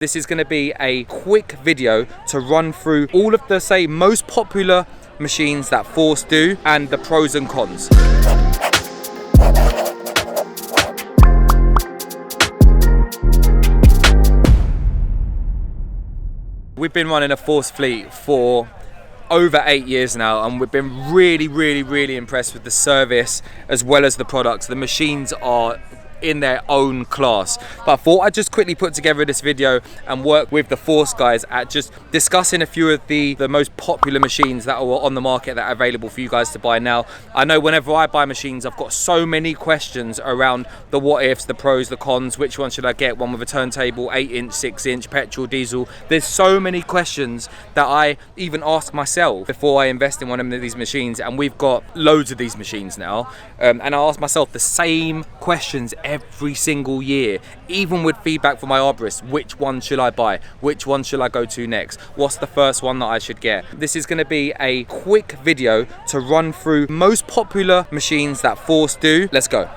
This is going to be a quick video to run through all of the, say, most popular machines that FöRST do and the pros and cons. We've been running a FöRST fleet for over 8 years now, and we've been really impressed with the service as well as the products. The machines are in their own class, but I thought I'd just quickly put together this video and work with the FöRST guys at just discussing a few of the most popular machines that are on the market that are available for you guys to buy now. I know whenever I buy machines, I've got so many questions around the what ifs, the pros, the cons, which one should I get, one with a turntable, 8-inch, 6-inch, petrol, diesel. There's so many questions that I even ask myself before I invest in one of these machines, and we've got loads of these machines now, and I ask myself the same questions every single year, even with feedback from my arborists. Which one should I buy? Which one should I go to next? What's the first one that I should get? This is going to be a quick video to run through most popular machines that FöRST do. Let's go.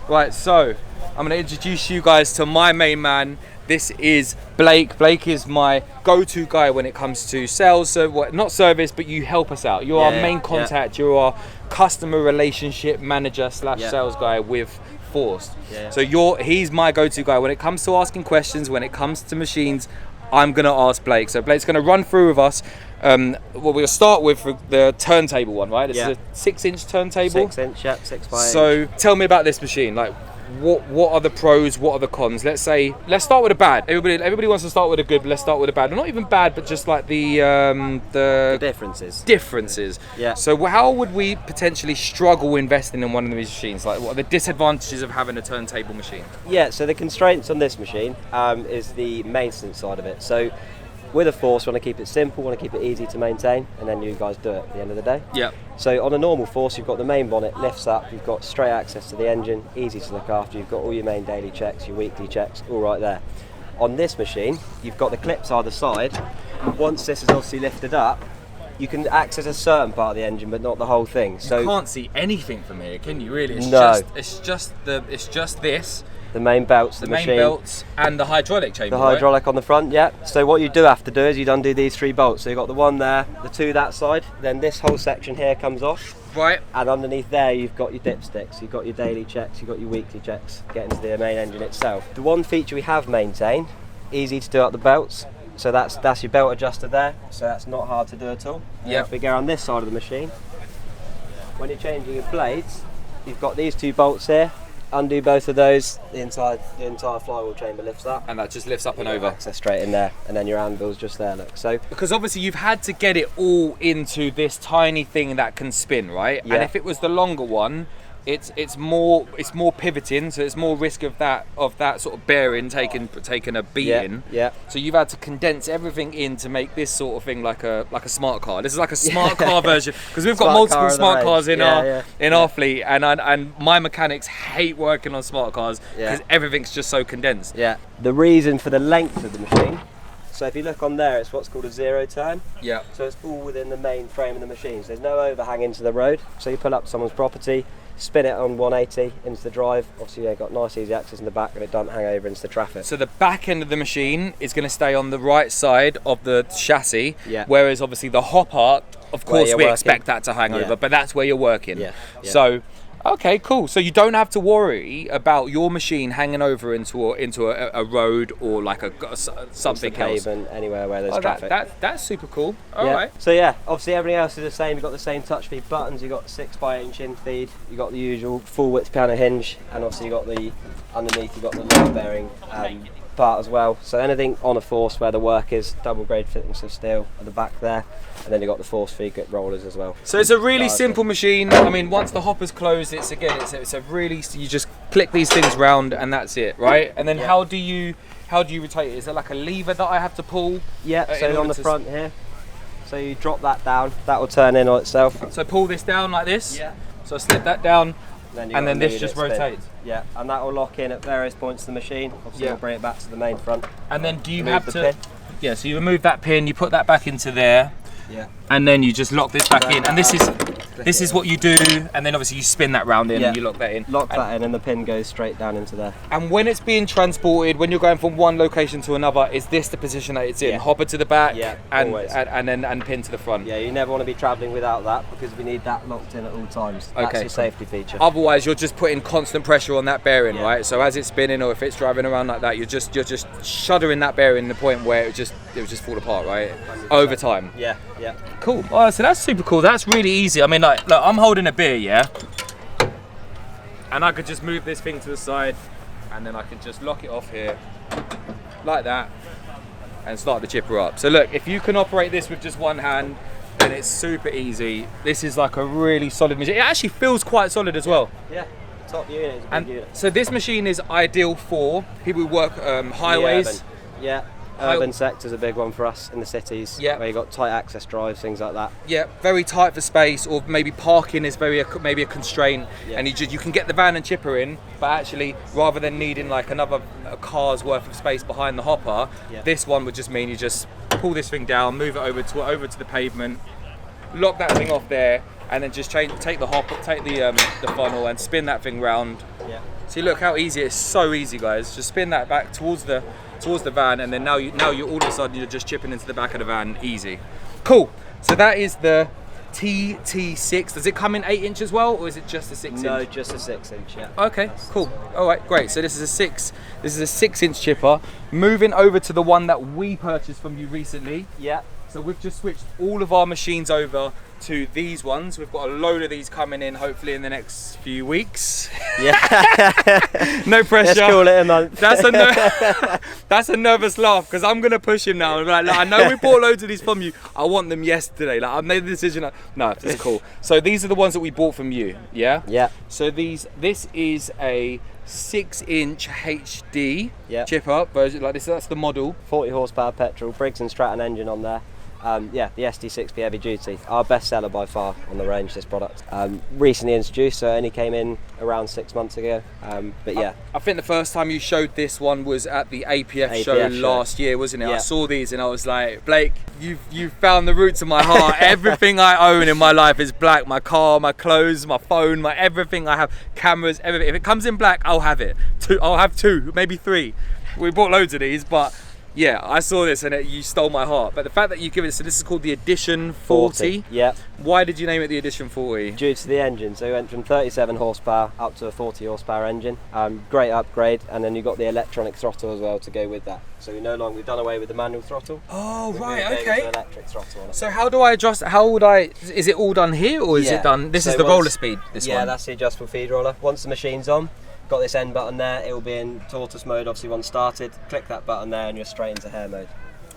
Right, so I'm going to introduce you guys to my main man. This is Blake. Blake is my go-to guy when it comes to sales, so not service, but you help us out. You're our main contact. You're our customer relationship manager / sales guy with FöRST. So he's my go-to guy when it comes to asking questions. When it comes to machines, I'm gonna ask Blake. So Blake's gonna run through with us. We'll start with the turntable one, right? This is a 6-inch turntable. 6-inch, yep, 6x8. So tell me about this machine. Like, what are the pros? What are the cons? Let's start with a bad. Everybody wants to start with a good, but let's start with a bad. Well, not even bad, but just like the differences. Yeah. So how would we potentially struggle investing in one of these machines? Like, what are the disadvantages of having a turntable machine? Yeah. So the constraints on this machine is the maintenance side of it. So with a FöRST, want to keep it simple, want to keep it easy to maintain, and then you guys do it at the end of the day. Yeah. So on a normal FöRST, you've got the main bonnet, lifts up, you've got straight access to the engine, easy to look after, you've got all your main daily checks, your weekly checks, all right there. On this machine, you've got the clips either side. Once this is obviously lifted up, you can access a certain part of the engine, but not the whole thing. So you can't see anything from here, can you? Really? It's just this. The main belts, the main belts, and the hydraulic chamber. The hydraulic on the front, yeah. So what you do have to do is you'd undo these 3 bolts. So you've got the one there, the 2 that side, then this whole section here comes off. Right. And underneath there you've got your dipsticks, you've got your daily checks, you've got your weekly checks, getting to the main engine itself. The one feature we have maintained, easy to do up the belts. So that's your belt adjuster there, so that's not hard to do at all. Yeah. If we go on this side of the machine, when you're changing your blades, you've got these 2 bolts here. Undo both of those, the entire flywheel chamber lifts up. And that just lifts up and over. Access straight in there, and then your anvil's just there, look. So because obviously you've had to get it all into this tiny thing that can spin, right? Yeah. And if it was the longer one, it's more pivoting, so it's more risk of that sort of bearing taking a beating. Yeah. So you've had to condense everything in to make this sort of thing like a smart car. This is like a smart car version, because we've got multiple smart cars in our fleet, and my mechanics hate working on smart cars because everything's just so condensed. Yeah. The reason for the length of the machine. So if you look on there, it's what's called a 0 turn. Yeah. So it's all within the main frame of the machine. So there's no overhang into the road. So you pull up someone's property, spin it on 180 into the drive. Obviously, you've got nice easy access in the back, and it doesn't hang over into the traffic. So the back end of the machine is going to stay on the right side of the chassis, yeah. Whereas obviously the hop art, of course, we expect that to hang over, but that's where you're working. Yeah. So, okay, cool. So you don't have to worry about your machine hanging over into a road or like something else. Pavement, anywhere where there's traffic. That's super cool. All right. So yeah, obviously everything else is the same. You've got the same touch feed buttons. You've got 6x8 in feed. You've got the usual full width piano hinge, and obviously you've got the underneath. You've got the load bearing part as well. So anything on a FöRST where the work is double grade fittings of steel at the back there, and then you've got the FöRST feed grip rollers as well. So it's a really simple machine. I mean, once the hopper's closed, it's a really, you just click these things round and that's it, right? And then how do you rotate it? Is there like a lever that I have to pull? Yeah. So on the front here. So you drop that down. That will turn in on itself. So pull this down like this. Yeah. So I slip that down. And then this just rotates. Yeah, and that will lock in at various points of the machine. Obviously, you'll bring it back to the main front. And then do you have to? Pin. So you remove that pin, you put that back into there. Yeah. And then you just lock this back in. And this is this is what you do, and then obviously you spin that round in and you lock that in. Lock that in and the pin goes straight down into there. And when it's being transported, when you're going from one location to another, is this the position that it's in? Hopper to the back and then pin to the front? Yeah, you never want to be travelling without that because we need that locked in at all times. That's your safety feature. Otherwise, you're just putting constant pressure on that bearing, right? So as it's spinning or if it's driving around like that, you're just shuddering that bearing to the point where it would just fall apart, right? 100%. Over time. Yeah. Cool. Oh, so that's super cool. That's really easy. I mean, like, look, I'm holding a beer, yeah? And I could just move this thing to the side and then I could just lock it off here like that and start the chipper up. So look, if you can operate this with just one hand, then it's super easy. This is like a really solid machine. It actually feels quite solid as well. Yeah, top unit is a big unit. So this machine is ideal for people who work highways. Urban sector's a big one for us in the cities, where you've got tight access drives, things like that. Yeah, very tight for space, or maybe parking is maybe a constraint, and you can get the van and chipper in, but actually rather than needing like another car's worth of space behind the hopper, this one would just mean you just pull this thing down, move it over to the pavement, lock that thing off there, and then just take the hopper, take the funnel, and spin that thing round. Yeah. See, look how easy it is. So easy, guys. Just spin that back towards the van, and then now you're all of a sudden you're just chipping into the back of the van. Easy. Cool. So that is the TT6. Does it come in 8 inch as well, or is it just a 6 inch? No, just a 6 inch. Yeah. Okay. Cool. All right. Great. So this is a 6 inch chipper. Moving over to the one that we purchased from you recently. Yeah. So we've just switched all of our machines over to these ones. We've got a load of these coming in hopefully in the next few weeks. Yeah. No pressure. Let's call it a month. That's a nervous laugh because I'm gonna push him now. Like, I know we bought loads of these from you. I want them yesterday. Like, I've made the decision. No, it's cool. So these are the ones that we bought from you. Yeah. Yeah. So this is a 6 inch HD chipper version like this. That's the model. 40 horsepower petrol, Briggs and Stratton engine on there. The ST6P heavy duty, our best seller by far on the range, this product. Recently introduced, so it only came in around 6 months ago. But yeah. I think the first time you showed this one was at the APF show last year, wasn't it? Yeah. I saw these and I was like, Blake, you've found the roots of my heart. Everything I own in my life is black. My car, my clothes, my phone, my everything I have, cameras, everything. If it comes in black, I'll have it. I'll have 2, maybe 3. We bought loads of these, but yeah, I saw this and you stole my heart. But the fact that you give it, so this is called the Edition 40. Yeah. Why did you name it the Edition 40? Due to the engine. So we went from 37 horsepower up to a 40 horsepower engine. Great upgrade, and then you've got the electronic throttle as well to go with that. So we've done away with the manual throttle. Oh, right, okay. Electric throttle on it. So how do I adjust? Is it all done here, or is it done? This is the roller speed. Yeah, that's the adjustable feed roller. Once the machine's on, got this end button there, it will be in tortoise mode obviously once started. Click that button there and you're straight into hare mode.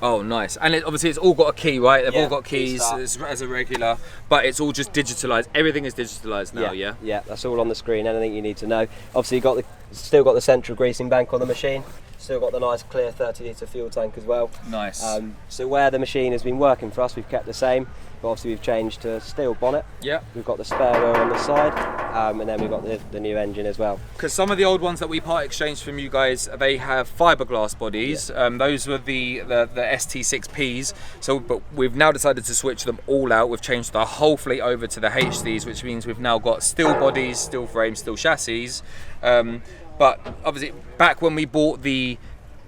Oh, nice. And obviously it's all got a key, right? They've all got keys as a regular, but it's all just digitalised. Everything is digitalised now, yeah? Yeah, that's all on the screen, anything you need to know. Obviously you've still got the central greasing bank on the machine. Still got the nice clear 30 litre fuel tank as well. Nice. So where the machine has been working for us, we've kept the same, but obviously we've changed to steel bonnet. Yeah. We've got the spare wheel on the side, and then we've got the new engine as well. Because some of the old ones that we part exchanged from you guys, they have fiberglass bodies. Yeah. Those were the ST6Ps. So, but we've now decided to switch them all out. We've changed the whole fleet over to the HDs, which means we've now got steel bodies, steel frames, steel chassis. But obviously, back when we bought the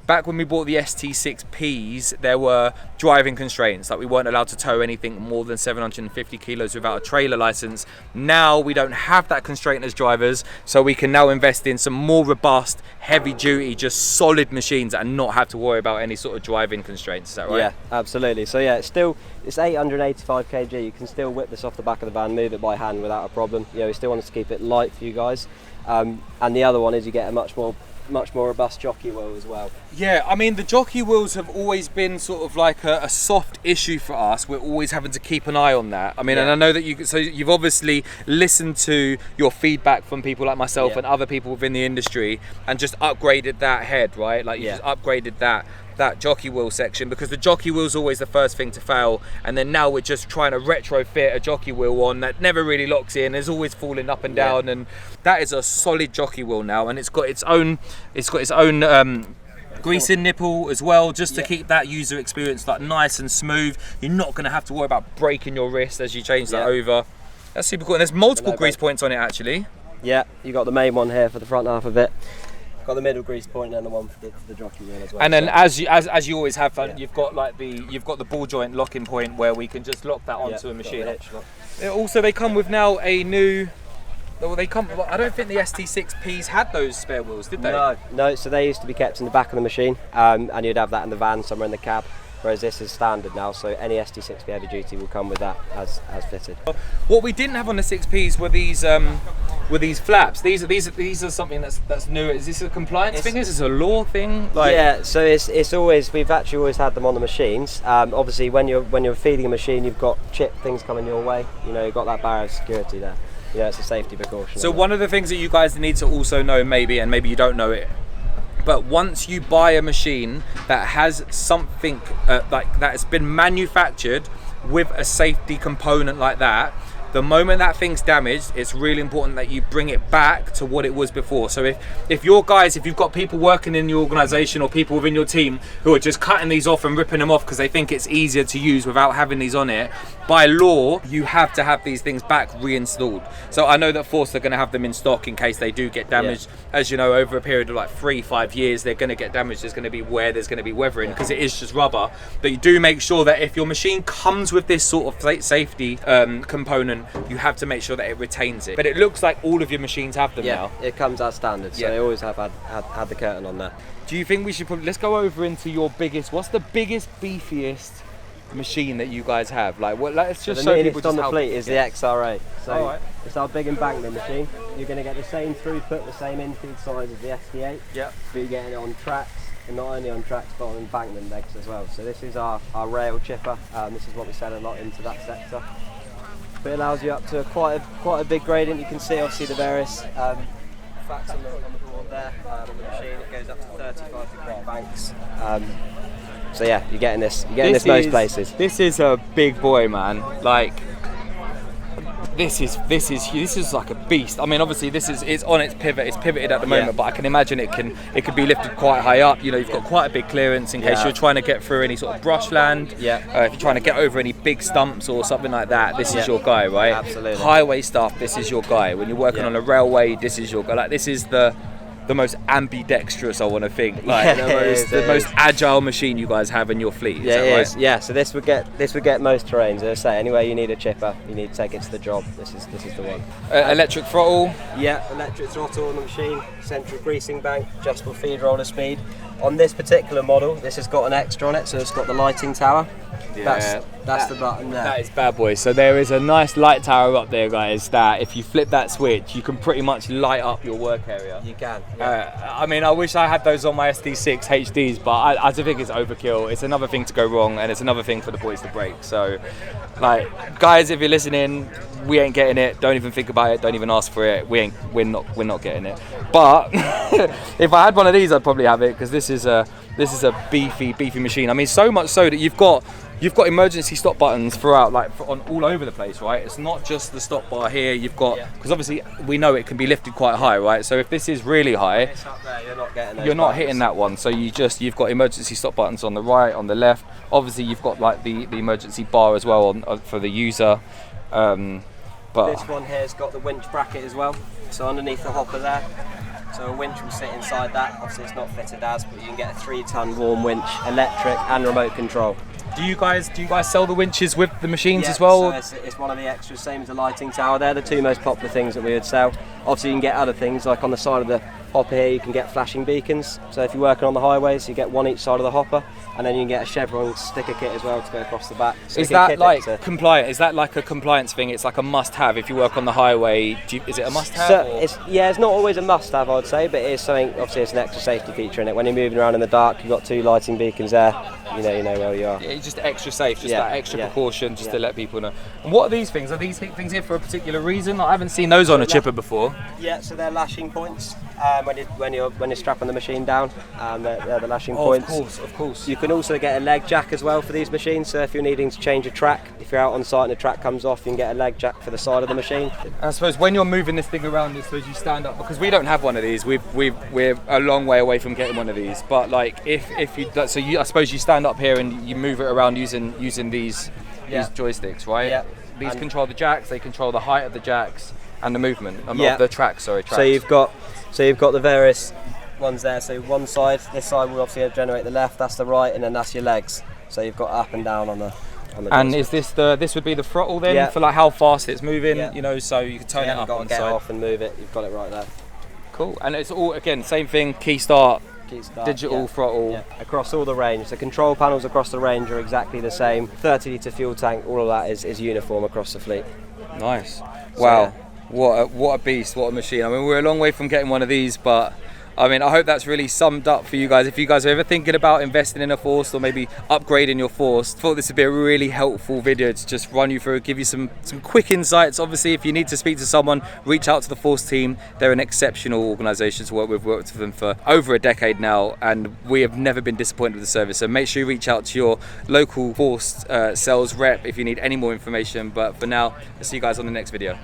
ST6Ps, there were driving constraints, like we weren't allowed to tow anything more than 750 kilos without a trailer license. Now we don't have that constraint as drivers, so we can now invest in some more robust, heavy duty, just solid machines and not have to worry about any sort of driving constraints. Is that right? Yeah, absolutely. So yeah, it's 885 kg. You can still whip this off the back of the van, move it by hand without a problem. You know, we still want to keep it light for you guys. And the other one is you get a much more robust jockey wheel as well. Yeah, I mean the jockey wheels have always been sort of like a soft issue for us. We're always having to keep an eye on that. I mean, and I know that you've obviously listened to your feedback from people like myself and other people within the industry and just upgraded that head, right? Like you just upgraded that jockey wheel section, because the jockey wheel's always the first thing to fail, and then now we're just trying to retrofit a jockey wheel on that never really locks in, is always falling up and down, and that is a solid jockey wheel now, and it's got its own greasing nipple as well, just to keep that user experience like nice and smooth. You're not going to have to worry about breaking your wrist as you change that over. That's super cool. And there's multiple grease points on it actually. Yeah, you got the main one here for the front half of it. Got the middle grease point and then the one for the jockey wheel as well. And then as you always have fun, you've got like the ball joint locking point where we can just lock that onto a machine. Also, they come with now a new. Well, I don't think the ST6Ps had those spare wheels, did they? No. So they used to be kept in the back of the machine, and you'd have that in the van somewhere in the cab. Whereas this is standard now, so any ST6P heavy duty will come with that as fitted. What we didn't have on the 6Ps were these flaps. These are something that's new. Is this a compliance thing? Is this a law thing? Yeah, so it's always, we've actually always had them on the machines. Obviously, when you're feeding a machine, you've got chip things coming your way. You know, you've got that barrier of security there. Yeah, it's a safety precaution. So one of the things that you guys need to also know, maybe you don't know it, but once you buy a machine that has something like that has been manufactured with a safety component like that, the moment that thing's damaged, it's really important that you bring it back to what it was before. So if you've got people working in your organisation or people within your team who are just cutting these off and ripping them off because they think it's easier to use without having these on it, by law, you have to have these things back reinstalled. So I know that FöRST are going to have them in stock in case they do get damaged. As you know, over a period of like 3-5 years, they're going to get damaged. There's going to be wear, there's going to be weathering because it is just rubber. But you do make sure that if your machine comes with this sort of safety component, you have to make sure that it retains it. But it looks like all of your machines have them now. Yeah, it comes as standard, so they always have had the curtain on there. Do you think we should probably, let's go over into your biggest, what's the biggest, beefiest machine that you guys have? Like, what? Let's just show people on the fleet is the XR8. So right. It's our big embankment machine. You're going to get the same throughput, the same infeed size as the ST8. Yeah. But you're getting it on tracks, and not only on tracks but on embankment legs as well. So this is our rail chipper. This is what we sell a lot into that sector. But it allows you up to quite a big gradient. You can see obviously the various facts on the board there. On the machine, it goes up to 35 degree banks. So yeah, you're getting this most places. This is a big boy, man. Like, this is like a beast. I mean, obviously it's on its pivot. It's pivoted at the moment, but I can imagine it can be lifted quite high up. You know, you've got quite a big clearance in case you're trying to get through any sort of brushland. Yeah. If you're trying to get over any big stumps or something like that, this is your guy, right? Absolutely. Highway stuff, this is your guy. When you're working on a railway, this is your guy. Like, this is the most ambidextrous, I want to think, like the most agile machine you guys have in your fleet. Is that right? Yeah. So this would get most terrains. As I say, anywhere you need a chipper, you need to take it to the job. This is the one. Electric throttle. Yeah, electric throttle on the machine. Central greasing bank, adjustable feed roller speed. On this particular model, this has got an extra on it, so it's got the lighting tower. Yeah, that's the button there. That is bad boy. So there is a nice light tower up there, guys, that if you flip that switch, you can pretty much light up your work area. You can. I mean, I wish I had those on my ST6 HDs, but I just think it's overkill. It's another thing to go wrong, and it's another thing for the boys to break. So, like, guys, if you're listening, we ain't getting it. Don't even think about it. Don't even ask for it. We're not getting it. But if I had one of these, I'd probably have it, because this is a beefy machine. I mean, so much so that you've got emergency stop buttons throughout, like on all over the place, right? It's not just the stop bar here. You've got, because obviously we know it can be lifted quite high, right? So if this is really high, it's up there, you're not getting those you're not buttons. hitting that one. So you've got emergency stop buttons on the right, on the left. Obviously you've got like the emergency bar as well for the user. But this one here's got the winch bracket as well. So underneath the hopper there. So a winch will sit inside that. Obviously it's not fitted as, but you can get a 3-ton warm winch, electric and remote control. Do you guys sell the winches with the machines as well? So it's one of the extras, same as the lighting tower. They're the two most popular things that we would sell. Obviously you can get other things, like on the side of the hopper here you can get flashing beacons. So if you're working on the highways, you get one each side of the hopper, and then you can get a chevron sticker kit as well to go across the back. So is that like compliant? Is that like a compliance thing? It's like a must-have if you work on the highway. Is it a must-have? So it's not always a must-have, I would say, but it is something. Obviously, it's an extra safety feature in it. When you're moving around in the dark, you've got 2 lighting beacons there. You know where you are. Yeah, just extra safe, just that extra precaution, just to let people know. And what are these things? Are these things here for a particular reason? I haven't seen those on a chipper before. Yeah, so they're lashing points. When you're strapping the machine down, they're the lashing points. Of course. You can also get a leg jack as well for these machines. So if you're needing to change a track, if you're out on site and the track comes off, you can get a leg jack for the side of the machine. I suppose when you're moving this thing around, I suppose you stand up, because we don't have one of these. We're a long way away from getting one of these. But like I suppose you stand up here and you move it around using these joysticks, right? Yeah. These control the jacks, they control the height of the jacks and the movement of the tracks. Tracks. So you've got the various ones there. So one side, this side will obviously generate the left, that's the right, and then that's your legs. So you've got up and down on the. And is this this would be the throttle then for like how fast it's moving? You know, so you can turn it up on the side. Get off and move it. You've got it right there. Cool. And it's all again same thing. Key start, digital throttle. Yeah. Across all the range. The control panels across the range are exactly the same. 30-litre fuel tank. All of that is uniform across the fleet. Nice. Wow. What a beast. What a machine. I mean, we're a long way from getting one of these, but I mean, I hope that's really summed up for you guys. If you guys are ever thinking about investing in a FöRST or maybe upgrading your FöRST, thought this would be a really helpful video to just run you through, give you some quick insights. Obviously, if you need to speak to someone, reach out to the FöRST team. They're an exceptional organisation to work with. We've worked with them for over a decade now, and we have never been disappointed with the service. So make sure you reach out to your local FöRST sales rep if you need any more information. But for now, I'll see you guys on the next video.